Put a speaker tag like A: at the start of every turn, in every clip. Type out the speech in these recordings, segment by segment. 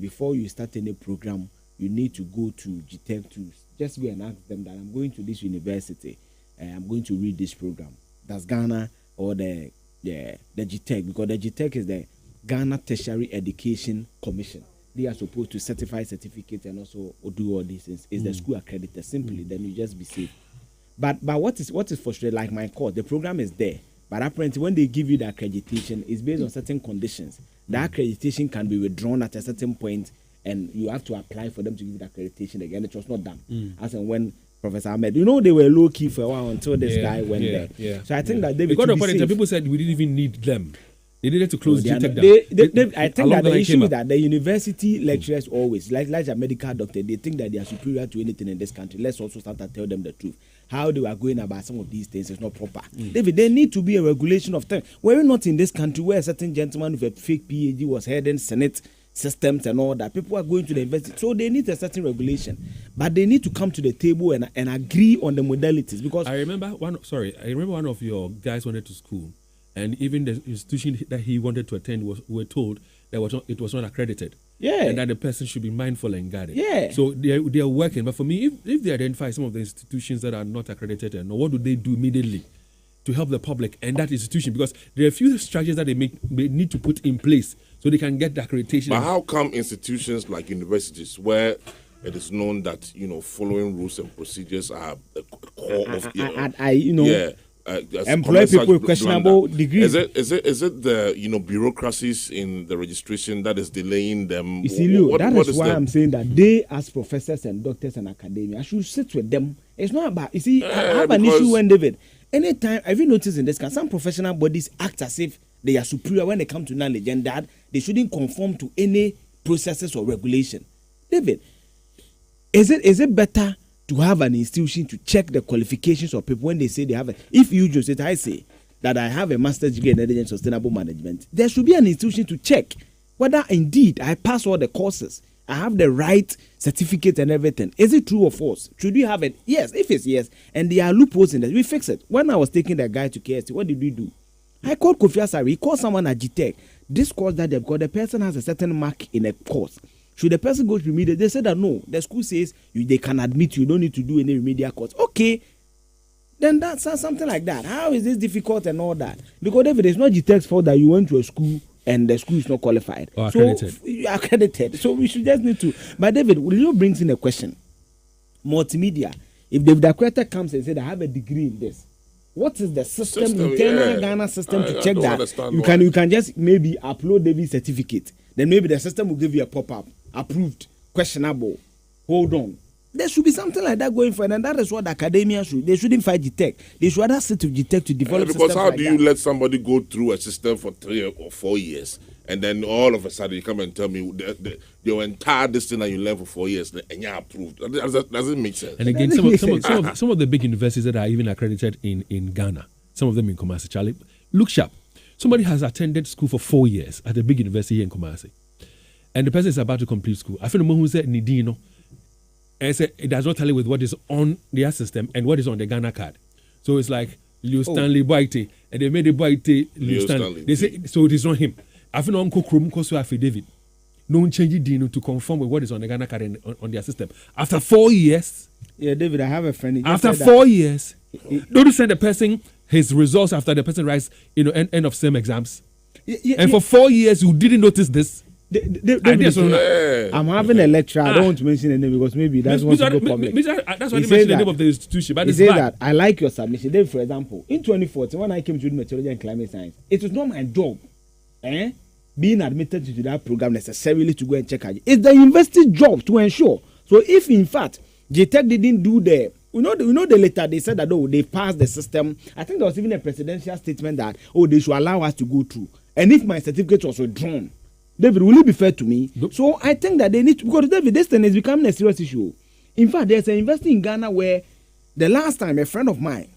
A: before you start any program, you need to go to GTech to just go and ask them that I'm going to this university, I'm going to read this program. That's Ghana or the GTech, because the GTech is the Ghana Tertiary Education Commission. They are supposed to certify certificates and also do all these things. It's the school accredited. Simply, then you just be safe. But what is frustrating, like my course, the program is there, but apparently when they give you the accreditation, it's based on certain conditions. The accreditation can be withdrawn at a certain point, and you have to apply for them to give you the accreditation again. It was not done. As and when Professor Ahmed, they were low key for a while until this guy went there. Yeah. So I think that David,
B: because people said we didn't even need them. They needed to close GTech down.
A: I think that the issue is that the university lecturers always, like a medical doctor, they think that they are superior to anything in this country. Let's also start to tell them the truth. How they are going about some of these things is not proper. David, there need to be a regulation of time. We're not in this country where a certain gentleman with a fake PhD was heading Senate systems and all that. People are going to the university. So they need a certain regulation. But they need to come to the table and agree on the modalities. Because
B: I remember one of your guys went to school. And even the institution that he wanted to attend were told that it was not accredited.
A: Yeah.
B: And that the person should be mindful and guarded.
A: Yeah.
B: So they are working. But for me, if they identify some of the institutions that are not accredited, and what do they do immediately to help the public and that institution? Because there are a few structures that they need to put in place so they can get the accreditation.
C: But how come institutions like universities, where it is known that following rules and procedures are the core of
A: employ people with questionable degrees.
C: Is it the bureaucracies in the registration that is delaying them?
A: You see, Leo, that is why I'm saying that they, as professors and doctors and academia, should sit with them. It's not about, you see, I have an issue when David. Anytime, have you noticed in this country, some professional bodies act as if they are superior when they come to knowledge, and that they shouldn't conform to any processes or regulation. David, is it better to have an institution to check the qualifications of people when they say they have if you just say, I say that I have a master's degree in energy sustainable management, there should be an institution to check whether indeed I pass all the courses, I have the right certificate and everything. Is it true or false? Should we have it? Yes. If it's yes, and there are loopholes in that, we fix it. When I was taking the guy to KST, what did we do? I called Kofi Asari. He called someone at GTech. This course that they've got, the person has a certain mark in a course. Should the person go to remedial? They said that no. The school says they can admit you don't need to do any remedial course. Okay. Then that's something like that. How is this difficult and all that? Because if it is not GTech's fault that you went to a school and the school is not qualified.
B: Or accredited.
A: So, accredited. So we should just need to. But David, Leo brings in a question. Multimedia. If David Akwete comes and says, I have a degree in this, what is the internal Ghana system to check that? You can just maybe upload David's certificate. Then maybe the system will give you a pop-up. Approved, questionable. Hold on. There should be something like that going forward, and that is what the academia should. They shouldn't fight GTech. They should rather sit with GTech to develop systems.
C: Because how do you let somebody go through a system for 3 or 4 years, and then all of a sudden you come and tell me your entire this thing that you learned for 4 years and you're approved? That doesn't make sense.
B: And again, some of the big universities that are even accredited in Ghana, some of them in Kumasi, Charlie, look sharp. Somebody has attended school for 4 years at a big university here in Kumasi, and the person is about to complete school. I feel the who said Nidino, and say it does not tally with what is on their system and what is on the Ghana card. So it's like Leo Stanley Boite, and they made the Boite Leo Stanley. They say so it is not him. I feel Uncle Krum Kosu affidavit. No one change Dino to conform with what is on the Ghana card and on their system. After 4 years.
A: Yeah, David, I have a friend.
B: After 4 years, don't you send the person his results after the person writes, end of same exams. For 4 years, you didn't notice this.
A: I'm having a lecture. I don't want to mention the name because maybe that's what to go public.
B: That's why I mentioned the name of the institution. But
A: he said that I like your submission. Then, for example, in 2014, when I came to meteorology and climate science, it was not my job, being admitted to that program necessarily to go and check. It's the university job to ensure. So, if in fact GTech didn't do the the letter they said that they passed the system. I think there was even a presidential statement that they should allow us to go through. And if my certificate was withdrawn, David, will it be fair to me? Nope. So I think that they need to, because David, this thing is becoming a serious issue. In fact, there's an university in Ghana where the last time a friend of mine,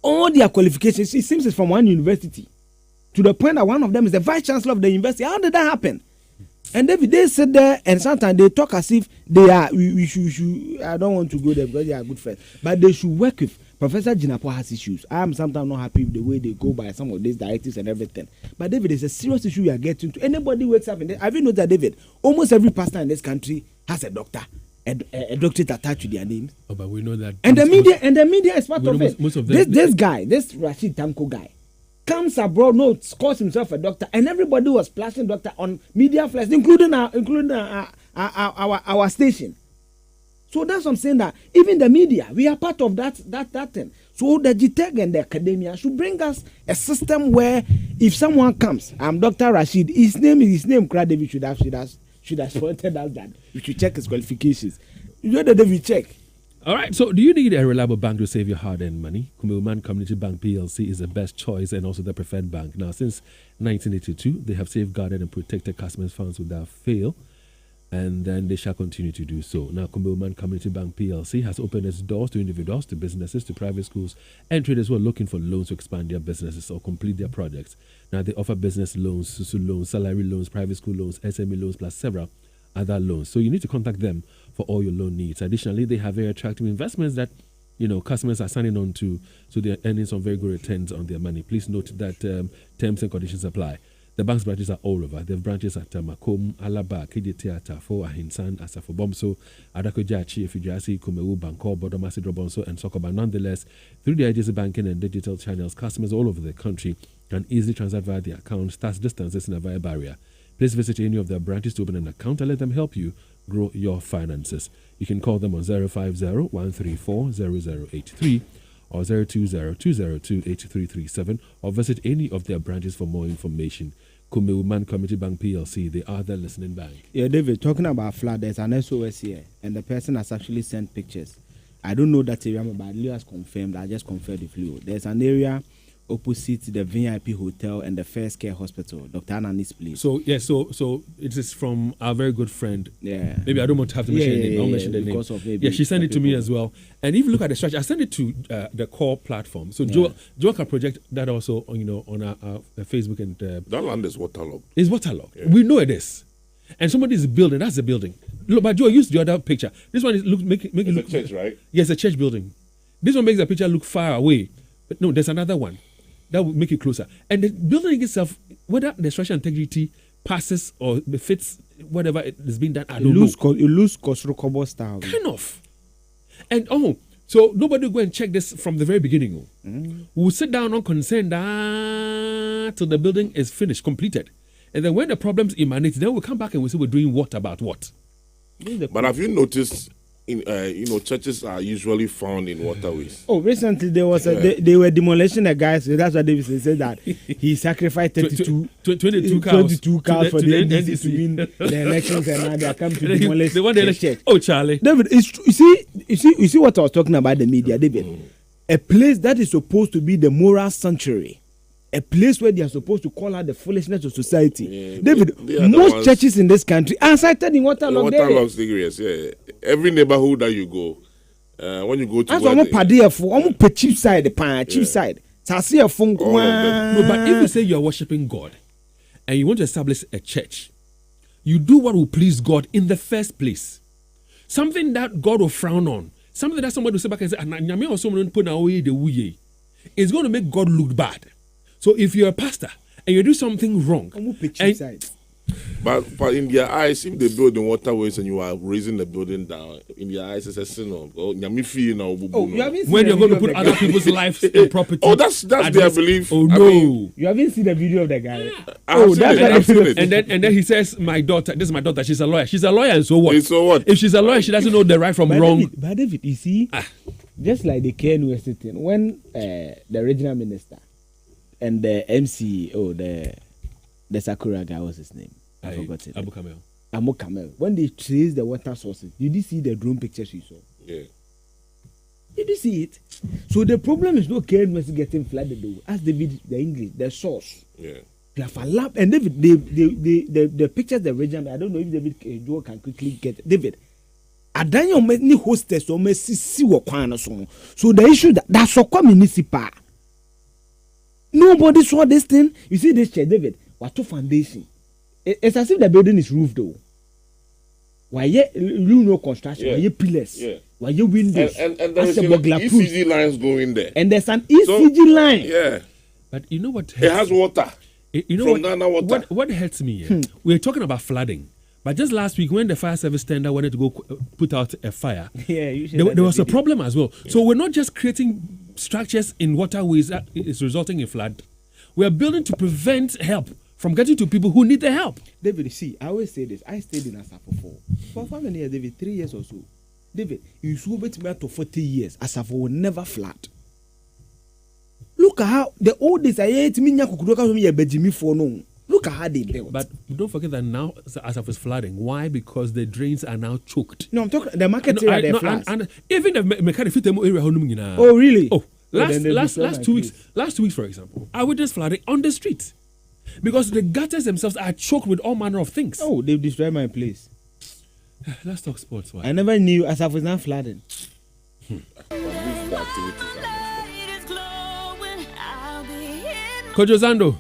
A: all their qualifications, it seems it's from one university, to the point that one of them is the vice chancellor of the university. How did that happen? And David, they sit there and sometimes they talk as if they are, we should, I don't want to go there because they are good friends, but they should work with. Professor Jinapo has issues. I am sometimes not happy with the way they go by some of these directives and everything. But David, it's a serious issue we are getting to. Anybody wakes up have you noticed that, David? Almost every pastor in this country has a doctor. A doctorate attached to their names.
B: Oh, but we know that.
A: And the media is part of it.
B: Most of them,
A: this guy, this Rashid Tanko guy, comes abroad, calls himself a doctor, and everybody was splashing doctor on media flash, including our station. So that's what I'm saying, that even the media, we are part of that thing. So the GTEC and the academia should bring us a system where if someone comes, I'm Dr. Rashid, his name, David should have pointed out that we should check his qualifications. You know that we check.
B: All right, so do you need a reliable bank to save your hard-earned money? Kumewoman Community Bank PLC is the best choice and also the preferred bank. Now, since 1982, they have safeguarded and protected customers' funds without fail, and then they shall continue to do so. Now, Kumewoman Community Bank PLC has opened its doors to individuals, to businesses, to private schools, and traders who are looking for loans to expand their businesses or complete their projects. Now, they offer business loans, SUSU loans, salary loans, private school loans, SME loans, plus several other loans. So you need to contact them for all your loan needs. Additionally, they have very attractive investments that customers are signing on to, so they're earning some very good returns on their money. Please note that terms and conditions apply. The bank's branches are all over. They have branches at Makom, Alaba, KJT, Atafo, Ahinsan, Asafo Bomso, Adakojachi, Fijasi, Kumewu, Bangkok, Bodomasi, Drobonso, and Sokoba. Nonetheless, through the IGC banking and digital channels, customers all over the country can easily transact via their accounts, thus distances in a via barrier. Please visit any of their branches to open an account and let them help you grow your finances. You can call them on 050-134-0083 or 020-202-8337 or visit any of their branches for more information. Kumewoman Community Bank PLC, they are the listening bank.
A: Yeah, David, talking about flood, there's an SOS here, and the person has actually sent pictures. I don't know that area, but Leo has confirmed. I just confirmed with Leo. There's an area opposite the VIP Hotel and the First Care Hospital, Dr. Anani's place.
B: So it is from our very good friend.
A: Yeah.
B: Maybe I don't want to have to mention the name. I'll mention the name. Yeah, she sent it to me as well. And if you look at the structure, I sent it to the core platform. So Joel can project that also on our Facebook and
C: that land is waterlogged.
B: It's waterlogged. Yeah. We know it is. And somebody is building. That's the building. Look, but Joel, use the other picture. This one is make it look.
C: It's a church, right?
B: Yes, a church building. This one makes the picture look far away. But no, there's another one. That will make it closer. And the building itself, whether the structural integrity passes or fits whatever it is being done, I don't know.
A: You lose Kosrokobo style.
B: Kind of. And so nobody will go and check this from the very beginning. We'll sit down on concern till the building is finished, completed. And then when the problems emanate, then we'll come back and we'll say we're doing what about what.
C: But have you noticed churches are usually found in waterways?
A: Oh, recently there was they were demolishing a guy. So that's what Davidson said, that he sacrificed 22 cows for the NDC to win the elections, and now they are coming to demolish the church.
B: Oh, Charlie,
A: David, you see what I was talking about, the media, David. A place that is supposed to be the moral sanctuary, a place where they are supposed to call out the foolishness of society. Yeah, David, most churches in this country are cited in waterlogged
C: areas. Yeah. Every neighborhood that you go, when you go to...
A: That's almost cheap side, cheap side. No,
B: but if you say you're worshiping God and you want to establish a church, you do what will please God in the first place. Something that God will frown on. Something that somebody will say back and say, it's going to make God look bad. So if you're a pastor and you do something wrong,
C: but in their eyes, if they build in waterways and you are raising the building down, in their eyes it's a sin. When
B: you're going to put other people's lives in property.
C: Oh, that's their belief.
B: Oh no,
A: you haven't seen the video of the guy.
C: I've seen it.
B: And then he says, "My daughter, this is my daughter. She's a lawyer. She's a lawyer, and so what?
C: So what?
B: If she's a lawyer, she doesn't know the right from wrong."
A: But David, you see, just like the KNUST thing, when the regional minister and the MC, the Sakura guy, what's his name? I forgot it. Abu Kamel. When they traced the water sources, did you see the drone pictures you saw?
C: Yeah.
A: Did you see it? So the problem is not KNUST getting flooded though. Ask David the English, the source.
C: Yeah.
A: They have a lab, and David, the pictures the regional. I don't know if David Joe can quickly get David. Adanyo many hostess or see what kind of song. So the issue that's so municipal. Nobody saw this thing. You see this chair, David. What foundation? It's as if the building is roofed though. Why you know construction? Why pillars?
C: Yeah.
A: Why windows?
C: And there's an ECG lines going there.
A: And there's an ECG line.
C: Yeah.
B: But you know what?
C: It has water.
B: You know
C: from Ghana water.
B: What hurts me? We're talking about flooding. But just last week, when the fire service tender wanted to go put out a fire, there was a problem as well. Yeah. So we're not just creating structures in waterways that is resulting in flood. We are building to prevent help from getting to people who need the help.
A: David, see, I always say this. I stayed in Asafo for how many years, David? 3 years or so. David, you should bet me to 40 years. Asafo will never flood. Look at how the old days I hate me for no. Look at how they built.
B: But don't forget that now Asafo is flooding. Why? Because the drains are now choked.
A: No, I'm talking the market area.
B: And even the mechanic area.
A: Oh, really?
B: Oh, last 2 weeks. Last 2 weeks, for example, I witnessed flooding on the street because the gutters themselves are choked with all manner of things.
A: Oh, they've destroyed my place.
B: Let's talk sports. Why?
A: I never knew Asafo was not flooding.
B: Kojo Zando.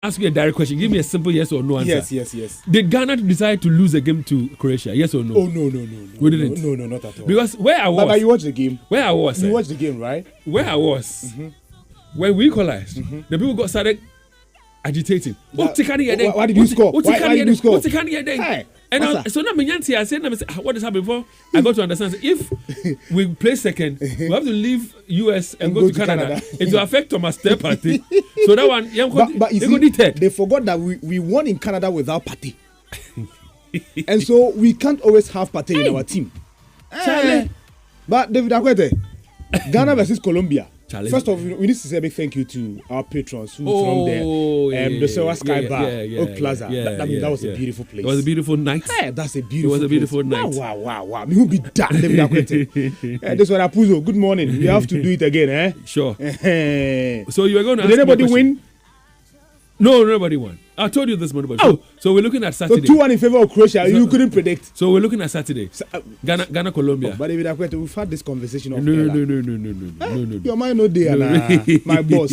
B: Ask you a direct question. Give me a simple yes or no answer.
A: Yes.
B: Did Ghana decide to lose a game to Croatia? Yes or no?
A: Oh, no.
B: We didn't.
A: No, not at all.
B: Because where I was.
A: But you watched the game.
B: Where I was.
A: You watched the game, right?
B: Where I was. When we equalized, the people got started agitating.
A: Why did you score? Why did you score?
B: What's the and so now I said, what is happening before? I got to understand. So if we play second, we have to leave US and go to Canada. It will affect Thomas Step party. So that one,
A: but you see, they forgot that we won in Canada without Partey. And so we can't always have Partey in our team. But David Akwete, Ghana versus Colombia.
B: Challenge.
A: First of all, we need to say a big thank you to our patrons who from there. The Sewa Sky Bar, Oak Plaza. That was a beautiful place.
B: It was a beautiful night.
A: Hey, that's a beautiful.
B: It was a beautiful
A: place.
B: night.
A: Wow. Me who be done, David Akwete. This one, Apuzo. Good morning. We have to do it again, eh?
B: Sure. So you were going to ask.
A: Did anybody win?
B: No, nobody won. I told you this morning. So we're looking at Saturday.
A: So 2-1 in favor of Croatia. You couldn't predict.
B: So we're looking at Saturday. Ghana, Colombia.
A: But David Akwete, we've had this conversation.
B: No.
A: Your mind no there, my boss.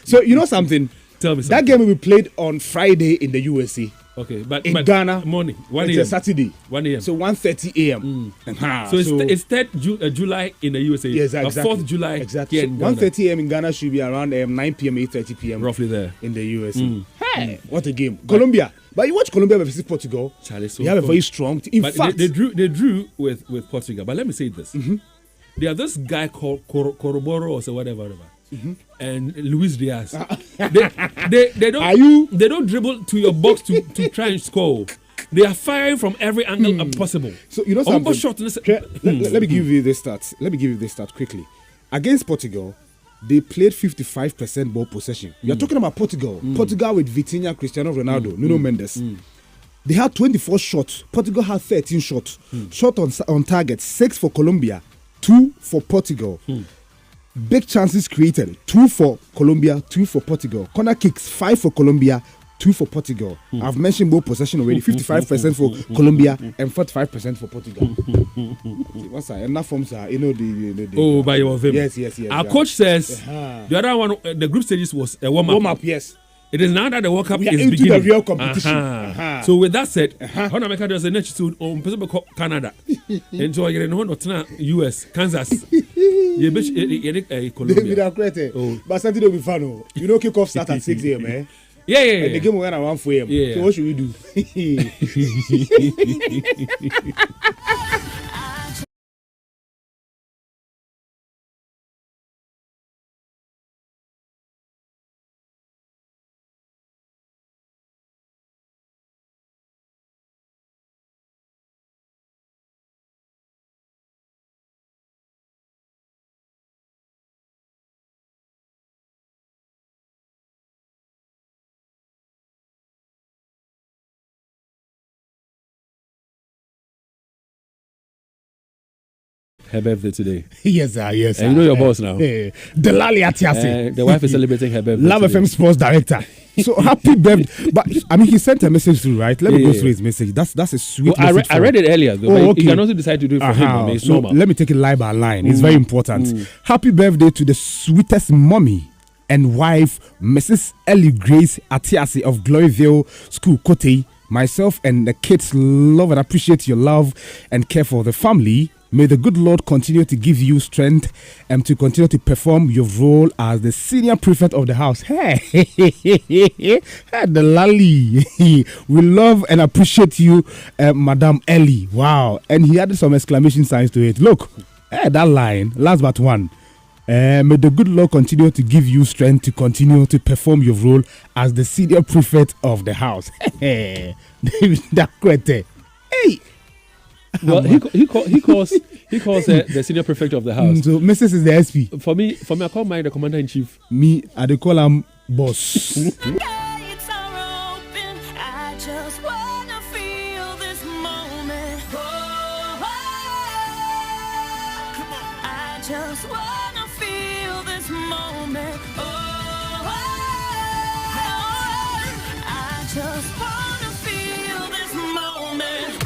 A: So you know something?
B: Tell me something.
A: That game will be played on Friday in the USA.
B: Okay, but
A: in Ghana,
B: morning, 1 a.m.
A: It's a Saturday,
B: 1 a.m.
A: So 1:30 a.m.
B: So it's 3rd July in the USA.
A: Yes, exactly.
B: 4th July
A: exactly.
B: Here in Ghana.
A: 1:30 a.m. in Ghana should be around 9 p.m. 8:30 p.m.
B: roughly there
A: in the USA. Hey, what a game! Colombia, but you watch Colombia versus Portugal.
B: Charlie, so
A: they have a very strong. In fact,
B: they drew with Portugal. But let me say this: they have this guy called Coroboro or so whatever. And Luis Diaz. they don't dribble to your box to try and score. They are firing from every angle possible.
A: So you know something. Let me give you the stats. Quickly. Against Portugal, they played 55% ball possession. You're talking about Portugal. Portugal with Vitinha, Cristiano Ronaldo, Nuno Mendes. They had 24 shots. Portugal had 13 shots. Shot on target, 6 for Colombia, 2 for Portugal. Big chances created, 2 for Colombia, 2 for Portugal. Corner kicks, 5 for Colombia, 2 for Portugal. I've mentioned ball possession already, 55% for Colombia and 45% for Portugal. What's that? And that forms are, the
B: by your vim.
A: Yes.
B: Our coach says the other one, the group stages was a warm-up.
A: Warm-up, yes.
B: It is now that the World Cup is
A: into
B: beginning.
A: The real competition.
B: So with that said, Honor Maker does the next to Canada. Enjoy your US, Kansas. Colombia.
A: David Akwete. But Saturday will be fun. You know, kick off start at 6 a.m. Eh?
B: Yeah.
A: And the game will end around 4 a.m.
B: Yeah.
A: So what should we do?
B: her birthday today.
D: Yes, sir. Yes, sir.
B: And you know your boss now.
D: Delali Atiasi.
B: The wife is celebrating her birthday.
D: Love
B: today.
D: FM Sports Director. So happy birthday! But I mean, he sent a message through, right? Let me go through his message. That's a sweet message.
B: I read it earlier, though.
D: Oh, okay.
B: You can also decide to do it for him. I mean, it's normal.
D: Let me take it line by line. It's very important. Happy birthday to the sweetest mommy and wife, Mrs. Ellie Grace Atiasi of Gloryville School, Kote. Myself and the kids love and appreciate your love and care for the family. May the good Lord continue to give you strength and to continue to perform your role as the senior prefect of the house. Hey, the lally. We love and appreciate you, Madam Ellie. Wow. And he added some exclamation signs to it. Look, that line, last but one. May the good Lord continue to give you strength to continue to perform your role as the senior prefect of the house. Hey, hey.
B: Well, he calls the senior prefect of the house.
D: So Mrs. is the SP.
B: For me, I call mine the commander in chief.
D: Me, I dey call him boss.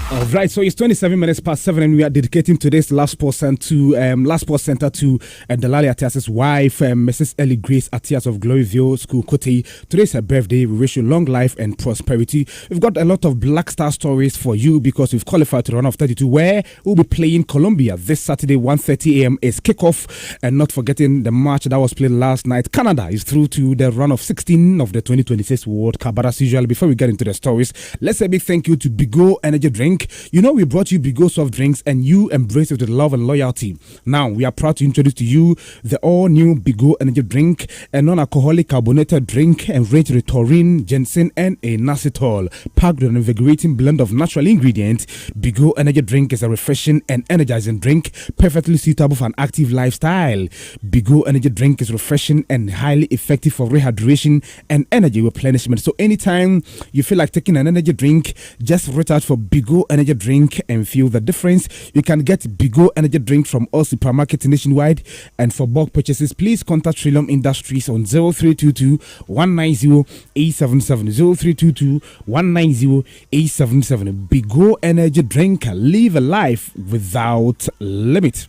D: All right, so it's 27 minutes past 7, and we are dedicating today's Last Sports Center to Delali Atiasi's wife, Mrs. Ellie Grace Atias of Gloryville School, Kote. Today's her birthday. We wish you long life and prosperity. We've got a lot of Black Star stories for you because we've qualified to the round of 32, where we'll be playing Colombia this Saturday, 1:30 a.m. is kickoff, and not forgetting the match that was played last night. Canada is through to the round of 16 of the 2026 World Cup. But as usual, before we get into the stories, let's say a big thank you to Bigo Energy Drink. You know, we brought you Bigo soft drinks and you embrace it with love and loyalty. Now, we are proud to introduce to you the all-new Bigo Energy Drink, a non-alcoholic carbonated drink enriched with taurine, ginseng, and a inositol. Packed with an invigorating blend of natural ingredients, Bigo Energy Drink is a refreshing and energizing drink, perfectly suitable for an active lifestyle. Bigo Energy Drink is refreshing and highly effective for rehydration and energy replenishment. So anytime you feel like taking an energy drink, just reach out for Bigo Energy Drink and feel the difference. You can get Bigo Energy Drink from all supermarkets nationwide, and for bulk purchases, please contact Trillium Industries on 0322 190 877 0322 190 877. Bigo Energy Drink, live a life without limit.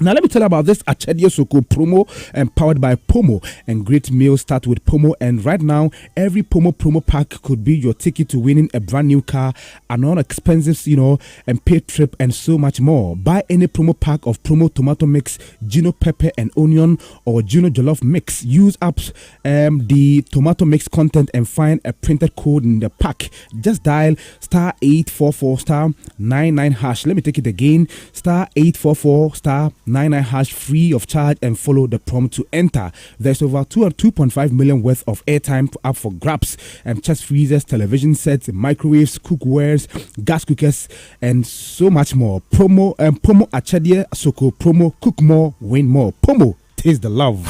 D: Now, let me tell you about this Achedia Soko promo powered by Pomo. And great meals start with Pomo. And right now, every Pomo promo pack could be your ticket to winning a brand new car, an unexpensive, and paid trip, and so much more. Buy any promo pack of Promo Tomato Mix, Gino Pepper and Onion, or Gino Jollof Mix. Use apps the Tomato Mix content and find a printed code in the pack. Just dial star 844 star 99 hash. Let me take it again. Star 844 star 99 hash, free of charge, and follow the prompt to enter. There's over 2.5 million worth of airtime up for grabs, and chest freezers, television sets, microwaves, cookwares, gas cookers, and so much more. Promo Achedia Soko promo, cook more, win more. Pomo, taste the love.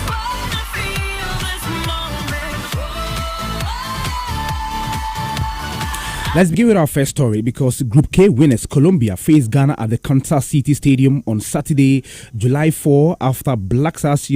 D: Let's begin with our first story because Group K winners Colombia face Ghana at the Kansas City Stadium on Saturday, July 4, after Black Stars,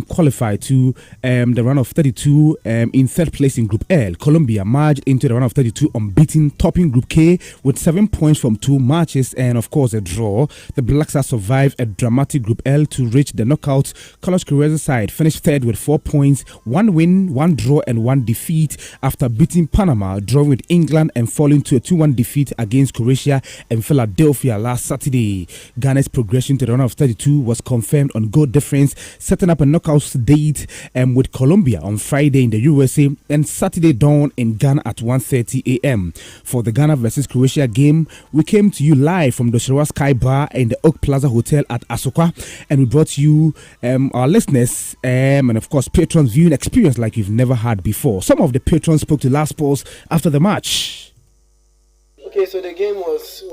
D: qualified to the round of 32 in third place in Group L. Colombia merged into the round of 32 unbeaten, topping Group K with 7 points from 2 matches and, of course, a draw. The Black Stars survived a dramatic Group L to reach the knockout. Carlos Queiroz side finished third with 4 points, 1 win, 1 draw, and 1 defeat after beating Panama, drawing with England, and falling to a 2-1 defeat against Croatia and Philadelphia last Saturday. Ghana's progression to the round of 32 was confirmed on goal difference, setting up a knockout date with Colombia on Friday in the USA and Saturday dawn in Ghana at 1:30 a.m. For the Ghana versus Croatia game, we came to you live from the Shirawa Sky Bar in the Oak Plaza Hotel at Asokwa, and we brought you our listeners and of course patrons viewing experience like you've never had before. Some of the patrons spoke to Last Sports after the match.
E: Okay, so the game was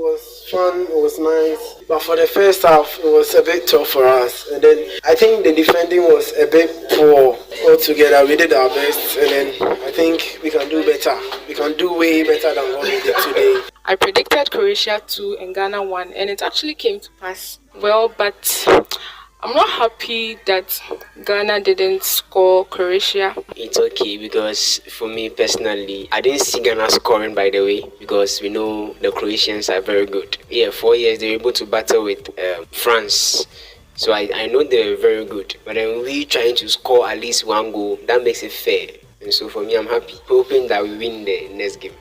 E: fun, it was nice, but for the first half, it was a bit tough for us. And then I think the defending was a bit poor altogether. We did our best, and then I think we can do better. We can do way better than what we did today.
F: I predicted Croatia 2 and Ghana 1, and it actually came to pass. Well, but I'm not happy that Ghana didn't score Croatia.
G: It's okay because for me personally, I didn't see Ghana scoring, by the way, because we know the Croatians are very good. Yeah, 4 years they were able to battle with France. So I know they're very good. But then we trying to score at least one goal, that makes it fair. And so for me, I'm happy, hoping that we win the next game.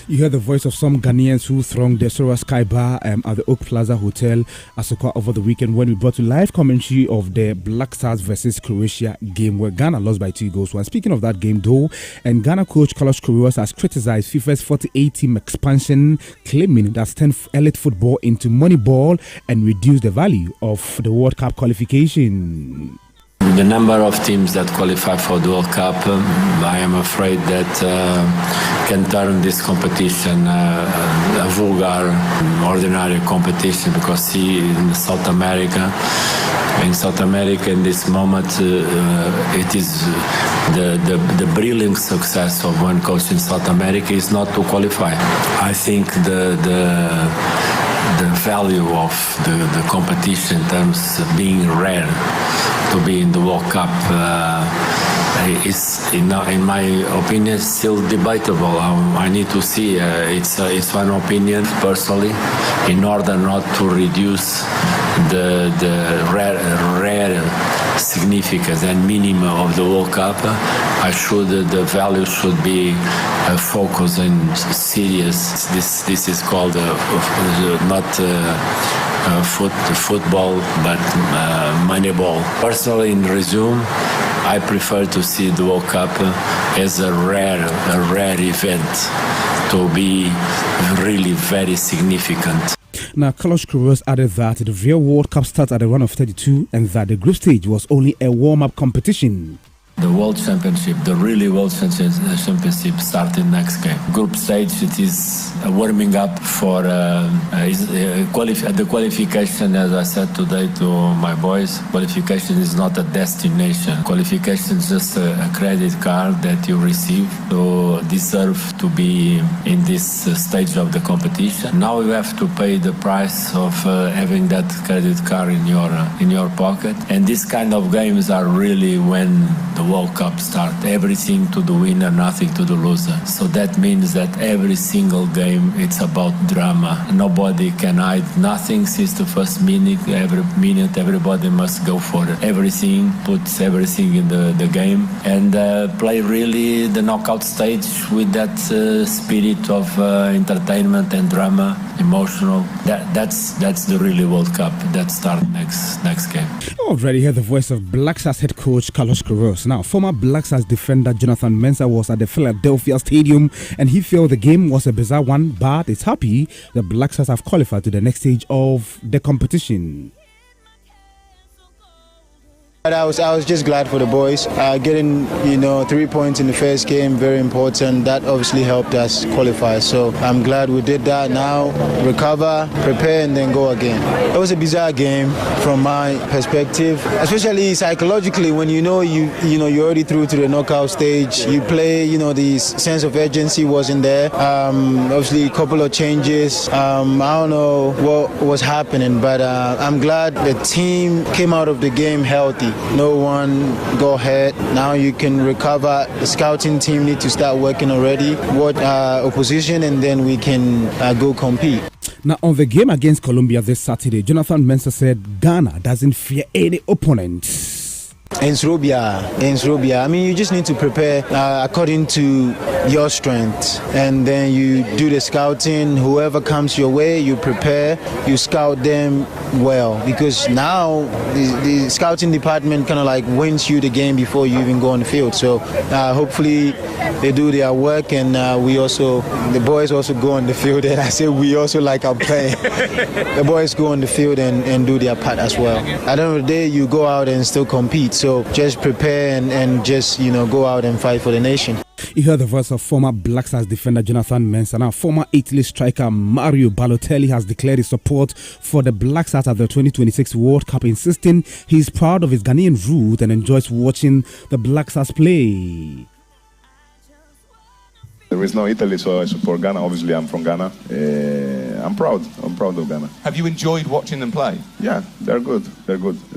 D: You heard the voice of some Ghanaians who thronged the Sora Sky Bar at the Oak Plaza Hotel, Asokwa, over the weekend when we brought you live commentary of the Black Stars versus Croatia game where Ghana lost by 2 goals. Well, speaking of that game though, and Ghana coach Carlos Queiroz has criticized FIFA's 48-team expansion, claiming that's turned elite football into money ball and reduced the value of the World Cup qualification.
H: The number of teams that qualify for the World Cup, I am afraid that can turn this competition a vulgar, ordinary competition, because see in South America in this moment it is the brilliant success of one coach in South America is not to qualify. I think the value of the competition in terms of being rare to be in the World Cup is, in my opinion, still debatable. I need to see. It's one opinion personally. In order not to reduce the rare significance and minimum of the World Cup, the value should be focused and serious. This is called not football, but moneyball. Personally, in resume, I prefer to see the World Cup as a rare event, to be really very significant.
D: Now, Carlos Queiroz added that the real World Cup starts at a run of 32 and that the group stage was only a warm-up competition.
H: The World Championship, the really World Championship starting next game. Group stage, it is warming up for the qualification, as I said today to my boys. Qualification is not a destination. Qualification is just a credit card that you receive to deserve to be in this stage of the competition. Now you have to pay the price of having that credit card in your pocket. And these kind of games are really when the World Cup start. Everything to the winner, nothing to the loser. So that means that every single game, it's about drama. Nobody can hide nothing since the first minute. Every minute, everybody must go for everything, puts everything in the game, and play really the knockout stage with that spirit of entertainment and drama, emotional. That's the really World Cup that starts next game.
D: Already heard the voice of Black Stars head coach Carlos Queiroz. Now, former Black Stars defender Jonathan Mensah was at the Philadelphia Stadium and he felt the game was a bizarre one, but it's happy the Black Stars have qualified to the next stage of the competition.
E: I was just glad for the boys. Getting 3 points in the first game, very important. That obviously helped us qualify. So I'm glad we did that. Now recover, prepare, and then go again. It was a bizarre game from my perspective, especially psychologically. When you're already through to the knockout stage, you play. The sense of urgency wasn't there. Obviously, a couple of changes. I don't know what was happening, but I'm glad the team came out of the game healthy. No one go ahead. Now you can recover. The scouting team need to start working already. What opposition, and then we can go compete.
D: Now, on the game against Colombia this Saturday, Jonathan Mensah said Ghana doesn't fear any opponent.
E: In Serbia. I mean, you just need to prepare according to your strength, and then you do the scouting. Whoever comes your way, you prepare, you scout them well, because now the scouting department kind of like wins you the game before you even go on the field. So hopefully they do their work, and the boys also go on the field. And I say we also, like I'm playing. The boys go on the field and do their part as well. At the end of the day, you go out and still compete. So just prepare and just go out and fight for the nation.
D: You heard the voice of former Black Stars defender Jonathan Mensah. Now, former Italy striker Mario Balotelli has declared his support for the Black Stars at the 2026 World Cup, insisting he's proud of his Ghanaian root and enjoys watching the Black Stars play.
I: There is no Italy, so I support Ghana. Obviously, I'm from Ghana. I'm proud of Ghana.
J: Have you enjoyed watching them play?
I: Yeah, they're good.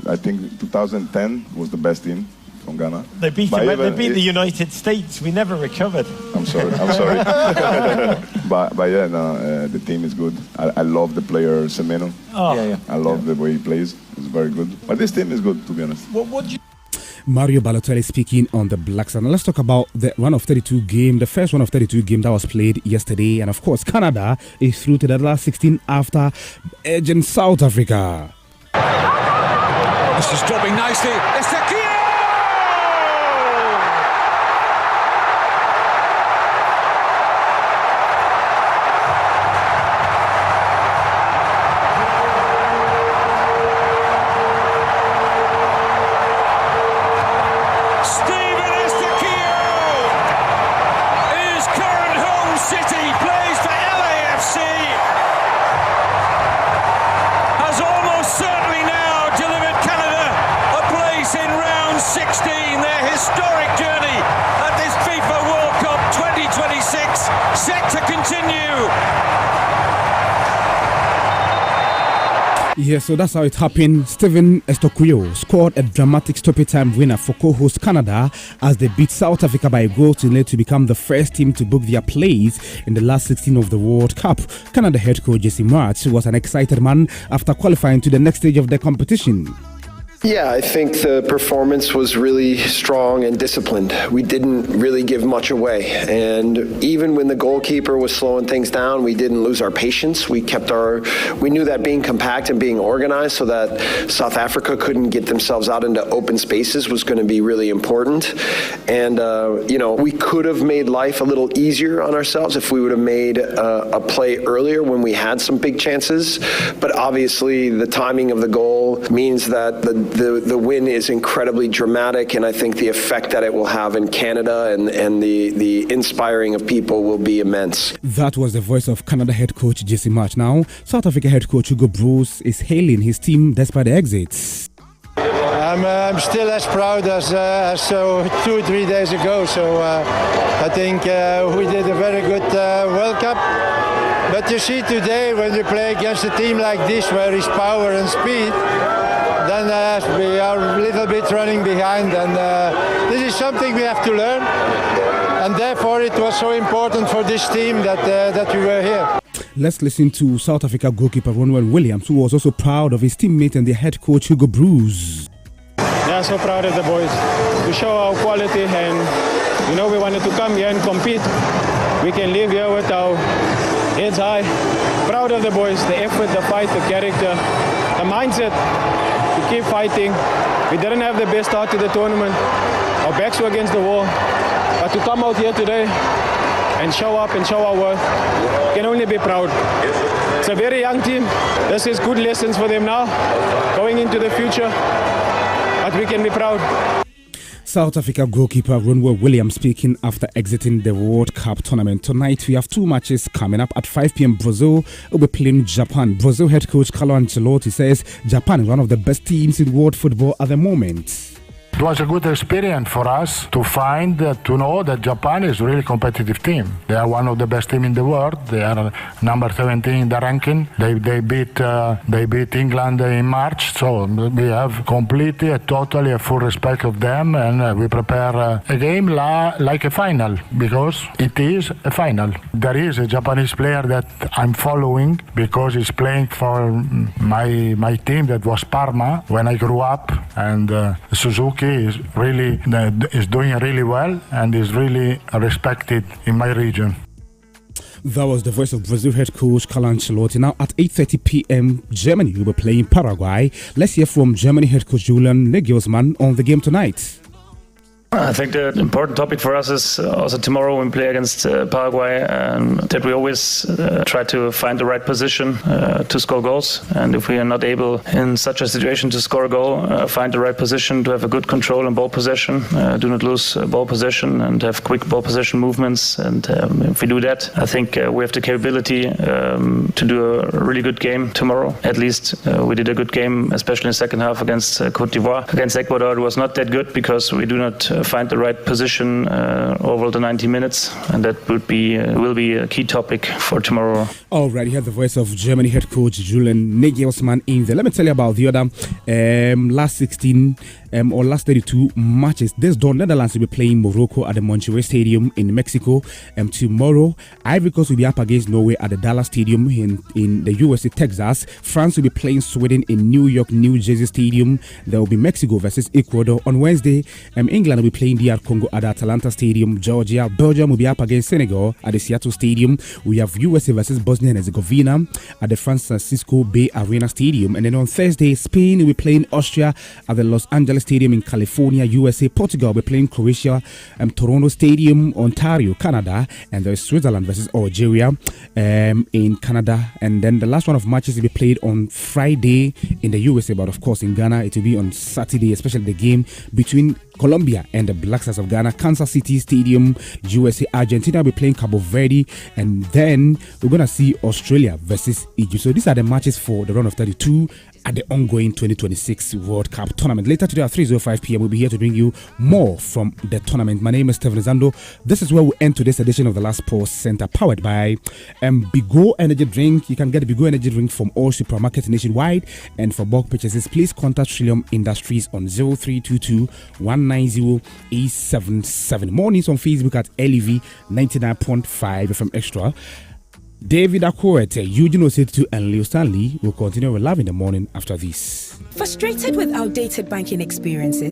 I: I think 2010 was the best team from Ghana.
K: They beat the United States. We never recovered.
I: I'm sorry. but yeah, no, the team is good. I love the player Semeno. I love the way he plays. It's very good. But this team is good, to be honest.
D: Mario Balotelli speaking on the Black Stars. Now let's talk about the round of 32 game, the first round of 32 game that was played yesterday. And of course, Canada is through to the last 16 after edging South Africa.
L: This is dropping nicely. It's the key!
D: Yeah, so that's how it happened. Steven Estoquio scored a dramatic stoppage time winner for co-host Canada as they beat South Africa by a goal to become the first team to book their place in the last 16 of the World Cup. Canada head coach Jesse March was an excited man after qualifying to the next stage of the competition.
E: Yeah, I think the performance was really strong and disciplined. We didn't really give much away. And even when the goalkeeper was slowing things down, we didn't lose our patience. We knew that being compact and being organized so that South Africa couldn't get themselves out into open spaces was going to be really important. And, we could have made life a little easier on ourselves if we would have made a play earlier when we had some big chances. But obviously the timing of the goal means that the win is incredibly dramatic, and I think the effect that it will have in Canada and the inspiring of people will be immense.
D: That was the voice of Canada head coach Jesse March. Now, South Africa head coach Hugo Broos is hailing his team despite the exits.
M: I'm still as proud as 2 or 3 days ago, so I think we did a very good World Cup. But you see today when you play against a team like this where it's power and speed, then we are a little bit running behind, and this is something we have to learn, and therefore it was so important for this team that we were here.
D: Let's listen to South Africa goalkeeper Ronwen Williams, who was also proud of his teammate and their head coach Hugo Broos.
N: Yeah, so proud of the boys. We show our quality, and we wanted to come here and compete. We can live here with our heads high. Proud of the boys, the effort, the fight, the character, the mindset. To keep fighting. We didn't have the best start to the tournament. Our backs were against the wall. But to come out here today and show up and show our worth, can only be proud. It's a very young team. This is good lessons for them now, going into the future. But we can be proud.
D: South Africa goalkeeper Ronwen Williams speaking after exiting the World Cup tournament. Tonight we have 2 matches coming up at 5 p.m. Brazil will be playing Japan. Brazil head coach Carlo Ancelotti says Japan is one of the best teams in world football at the moment.
O: It was a good experience for us to know that Japan is a really competitive team. They are one of the best teams in the world. They are number 17 in the ranking. They beat England in March, so we have completely, totally a full respect of them, and we prepare a game like a final, because it is a final. There is a Japanese player that I'm following because he's playing for my team that was Parma when I grew up, and Suzuki is doing really well and is really respected in my region.
D: That was the voice of Brazil head coach Carlo Ancelotti. Now at 8:30 p.m. Germany will be playing Paraguay. Let's hear from Germany head coach Julian Nagelsmann on the game tonight.
P: I think the important topic for us is also tomorrow when we play against Paraguay, that we always try to find the right position to score goals. And if we are not able in such a situation to score a goal, find the right position to have a good control and ball possession, do not lose ball possession and have quick ball possession movements. And if we do that, I think we have the capability to do a really good game tomorrow. At least we did a good game, especially in the second half against Cote d'Ivoire. Against Ecuador, it was not that good because we do not find the right position over the 90 minutes, and that will be a key topic for tomorrow.
D: All right, you have the voice of Germany head coach Julian Nagelsmann in there. Let me tell you about the other last 16 or last 32 matches. This dawn, Netherlands will be playing Morocco at the Montjuic Stadium in Mexico. Tomorrow, Ivory Coast will be up against Norway at the Dallas Stadium in the USA, Texas. France will be playing Sweden in New York, New Jersey Stadium. There will be Mexico versus Ecuador on Wednesday. England will be playing DR Congo at the Atlanta Stadium, Georgia. Belgium will be up against Senegal at the Seattle Stadium. We have USA versus Bosnia and Herzegovina at the Francisco Bay Arena Stadium. And then on Thursday, Spain will be playing Austria at the Los Angeles Stadium in California, USA. Portugal will be playing Croatia, Toronto Stadium, Ontario, Canada. And there is Switzerland versus Algeria in Canada. And then the last one of matches will be played on Friday in the USA, but of course in Ghana it will be on Saturday, especially the game between Colombia and the Black Stars of Ghana. Kansas City Stadium, USA. Argentina will be playing Cabo Verde, and then we're gonna see Australia versus Egypt. So these are the matches for the round of 32 at the ongoing 2026 World Cup tournament. Later today at 3:05 p.m. we'll be here to bring you more from the tournament. My name is Stephen Zando. This is where we end today's edition of the Last Sports Center, powered by Bigo Energy Drink. You can get Bigo Energy Drink from all supermarkets nationwide, and for bulk purchases, please contact Trillium Industries on 0322 190 877. More news on Facebook at LEV 99.5 FM Extra. David Akwete, Eugene Osetu, and Leo Stanley will continue with Love in the Morning after this.
Q: Frustrated with outdated banking experiences?